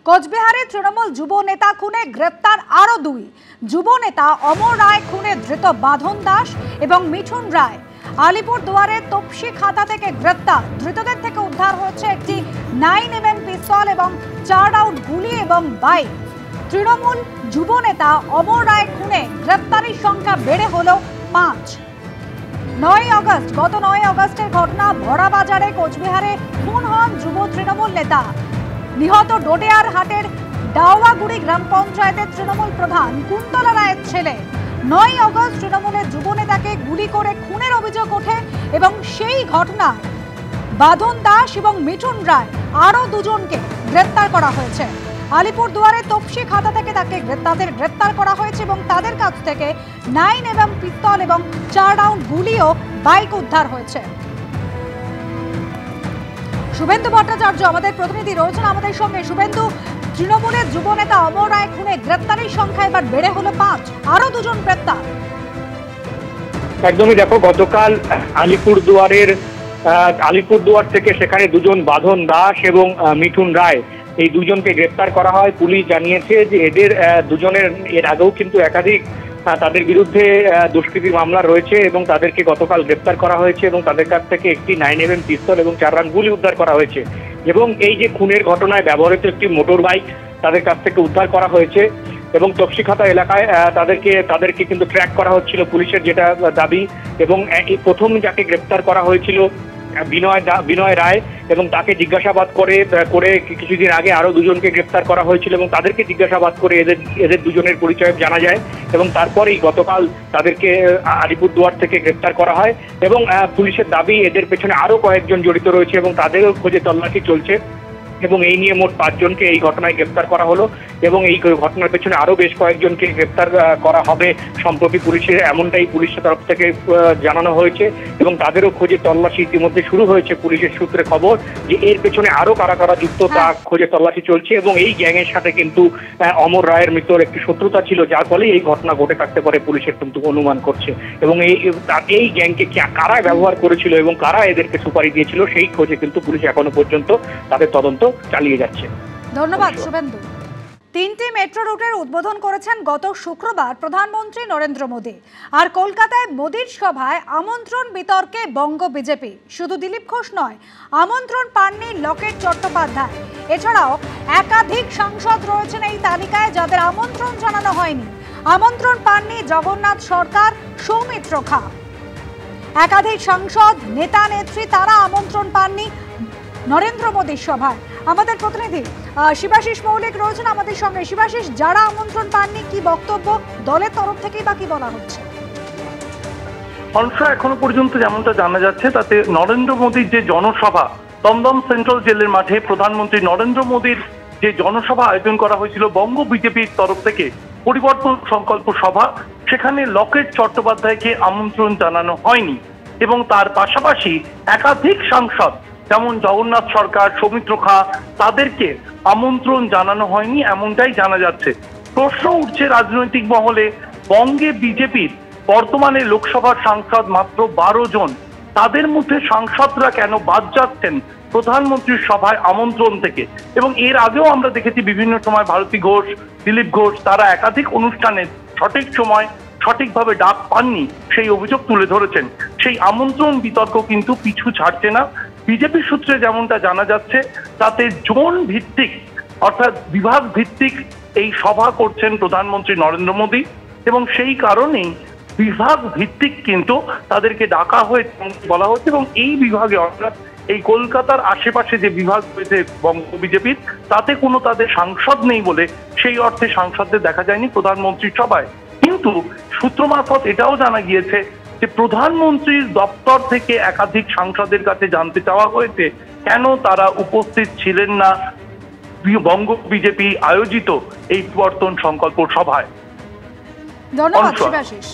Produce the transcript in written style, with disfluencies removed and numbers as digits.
কোচবিহারে তৃণমূল যুব নেতা খুনে গ্রেপ্তার আরো দুই। যুব নেতা অমর রায় খুনে ধৃত বাঁধন দাস এবং মিঠুন রায়। আলিপুরদুয়ারের তপসি খাতা থেকে গ্রেপ্তার। ধৃতদের থেকে উদ্ধার হয়েছে একটি 9mm পিস্তল এবং 4 রাউন্ড গুলি এবং বাইক। তৃণমূল যুব নেতা অমর রায় খুনে গ্রেপ্তারির সংখ্যা বেড়ে হলো 5। 9 আগস্ট গত 9 আগস্টের ঘটনা। ভরা বাজারে কোচবিহারে খুন হন যুব তৃণমূল নেতা। নিহত ডোডেয়ার হাটের ডাওয়াগুড়ি গ্রাম পঞ্চায়েতের তৃণমূল প্রধান কুন্তলা রায়ের ছেলে। 9 আগস্ট তৃণমূলের যুব নেতাকে গুলি করে খুনের অভিযোগ ওঠে এবং সেই ঘটনায় বাঁধন দাস এবং মিঠুন রায় আরো দুজনকে গ্রেপ্তার করা হয়েছে। আলিপুরদুয়ারের তপসি খাতা থেকে তাদের গ্রেপ্তার করা হয়েছে এবং তাদের কাছ থেকে 9mm পিস্তল এবং 4 রাউন্ড গুলি ও বাইক উদ্ধার হয়েছে। শুভেন্দু ভট্টাচার্য আমাদের প্রতিনিধি রয়েছেন আমাদের সঙ্গে। শুভেন্দু, তৃণমূলের যুব নেতা অমর রায় খুনে গ্রেপ্তারির সংখ্যা এবার বেড়ে হলো 5, আরো দুজন গ্রেপ্তার। একদমই, দেখো গতকাল আলিপুরদুয়ার থেকে সেখানে দুজন বাঁধন দাস এবং মিঠুন রায় এই দুজনকে গ্রেপ্তার করা হয়। পুলিশ জানিয়েছে যে এদের দুজনের এর আগেও কিন্তু একাধিক তাদের বিরুদ্ধে দুষ্কৃতির মামলা রয়েছে এবং তাদেরকে গতকাল গ্রেপ্তার করা হয়েছে এবং তাদের কাছ থেকে একটি 9mm পিস্তল এবং 4 রাউন্ড গুলি উদ্ধার করা হয়েছে এবং এই যে খুনের ঘটনায় ব্যবহৃত একটি মোটর বাইক তাদের কাছ থেকে উদ্ধার করা হয়েছে এবং তপসিখাতা এলাকায় তাদেরকে কিন্তু ট্র্যাক করা হচ্ছিল পুলিশের, যেটা দাবি। এবং এই প্রথম যাকে গ্রেপ্তার করা হয়েছিল বিনয় রায় এবং তাকে জিজ্ঞাসাবাদ করে কিছুদিন আগে আরো দুজনকে গ্রেপ্তার করা হয়েছিল এবং তাদেরকে জিজ্ঞাসাবাদ করে এদের দুজনের পরিচয় জানা যায় এবং তারপরেই গতকাল তাদেরকে আলিপুরদুয়ার থেকে গ্রেপ্তার করা হয় এবং পুলিশের দাবি এদের পেছনে আরো কয়েকজন জড়িত রয়েছে এবং তাদেরও খোঁজে তল্লাশি চলছে এবং এই নিয়ে মোট 5 জনকে এই ঘটনায় গ্রেপ্তার করা হলো এবং এই ঘটনার পেছনে আরো বেশ কয়েকজনকে গ্রেপ্তার করা হবে সম্প্রতি পুলিশের, এমনটাই পুলিশের তরফ থেকে জানানো হয়েছে এবং তাদেরও খোঁজে তল্লাশি ইতিমধ্যে শুরু হয়েছে। পুলিশের সূত্রে খবর যে এর পেছনে আরো কারা যুক্ত তা খোঁজে তল্লাশি চলছে এবং এই গ্যাংয়ের সাথে কিন্তু অমর রায়ের মৃত্যুর একটি শত্রুতা ছিল, যার ফলে এই ঘটনা ঘটে থাকতে পারে পুলিশের কিন্তু অনুমান করছে এবং এই গ্যাংকে কারা ব্যবহার করেছিল এবং কারা এদেরকে সুপারি দিয়েছিল সেই খোঁজে কিন্তু পুলিশ এখনো পর্যন্ত তাদের তদন্ত চালিয়ে যাচ্ছে। ধন্যবাদ শুভেন্দু। 3টি মেট্রো রুটের উদ্বোধন করেছেন গত শুক্রবার প্রধানমন্ত্রী নরেন্দ্র মোদী। আর কলকাতায় মোদীর সভায় আমন্ত্রণ বিতর্কে বঙ্গ বিজেপি। শুধু দিলীপ ঘোষ নয়, আমন্ত্রণ পাননি লকেট চট্টোপাধ্যায়। এছাড়াও একাধিক সাংসদ রয়েছেন এই তালিকায় যাদের আমন্ত্রণ জানানো হয়নি। আমন্ত্রণ পাননি জগন্নাথ সরকার, সৌমিত্র খা। একাধিক সাংসদ, নেতা নেত্রী তারা আমন্ত্রণ পাননি নরেন্দ্র মোদীর সভায়। আমাদের প্রতিনিধি শিবাশিস মৌলিক রয়েছেন আমাদের সঙ্গে। শিবাশিস, যারা আমন্ত্রণ পাননি কি বক্তব্য দলের তরফ থেকেই বা কি বলা হচ্ছে? এখনো পর্যন্ত যেমনটা জানা যাচ্ছে তাতে নরেন্দ্র মোদীর যে জনসভা দমদম সেন্ট্রাল জেলের মাঠে প্রধানমন্ত্রী নরেন্দ্র মোদীর যে জনসভা আয়োজন করা হয়েছিল বঙ্গ বিজেপির তরফ থেকে, পরিবর্তন সংকল্প সভা, সেখানে লকেট চট্টোপাধ্যায়কে আমন্ত্রণ জানানো হয়নি এবং তার পাশাপাশি একাধিক সাংসদ যেমন জগন্নাথ সরকার, সৌমিত্র খা তাদেরকে আমন্ত্রণ জানানো হয়নি এমনটাই জানা যাচ্ছে। প্রশ্ন উঠছে রাজনৈতিক মহলে, বঙ্গে বিজেপির বর্তমানে লোকসভার সাংসদ মাত্র 12 জন, তাদের মধ্যে সাংসদরা কেন বাদ যাচ্ছেন প্রধানমন্ত্রীর সভায় আমন্ত্রণ থেকে? এবং এর আগেও আমরা দেখেছি বিভিন্ন সময় ভারতী ঘোষ, দিলীপ ঘোষ তারা একাধিক অনুষ্ঠানে সঠিক সময় সঠিকভাবে ডাক পাননি সেই অভিযোগ তুলে ধরেছেন। সেই আমন্ত্রণ বিতর্ক কিন্তু পিছু ছাড়ছে না। বিজেপি সূত্রে যেমনটা জানা যাচ্ছে তাতে জোন ভিত্তিক অর্থাৎ বিভাগ ভিত্তিক এই সভা করছেন প্রধানমন্ত্রী নরেন্দ্র মোদী এবং সেই কারণেই বিভাগ ভিত্তিক কিন্তু তাদেরকে ডাকা হয়েছে বলা হচ্ছে এবং এই বিভাগে অর্থাৎ এই কলকাতার আশেপাশে যে বিভাগ রয়েছে বঙ্গ বিজেপির তাতে কোনো তাদের সাংসদ নেই বলে সেই অর্থে সাংসদদের দেখা যায়নি প্রধানমন্ত্রীর সভায়। কিন্তু সূত্র মারফত এটাও জানা গিয়েছে যে প্রধানমন্ত্রীর দপ্তর থেকে একাধিক সাংসদের কাছে জানতে চাওয়া হয়েছে কেন তারা উপস্থিত ছিলেন না বঙ্গ বিজেপি আয়োজিত এই পরিবর্তন সংকল্প সভায়। ধন্যবাদ শিবাশিস।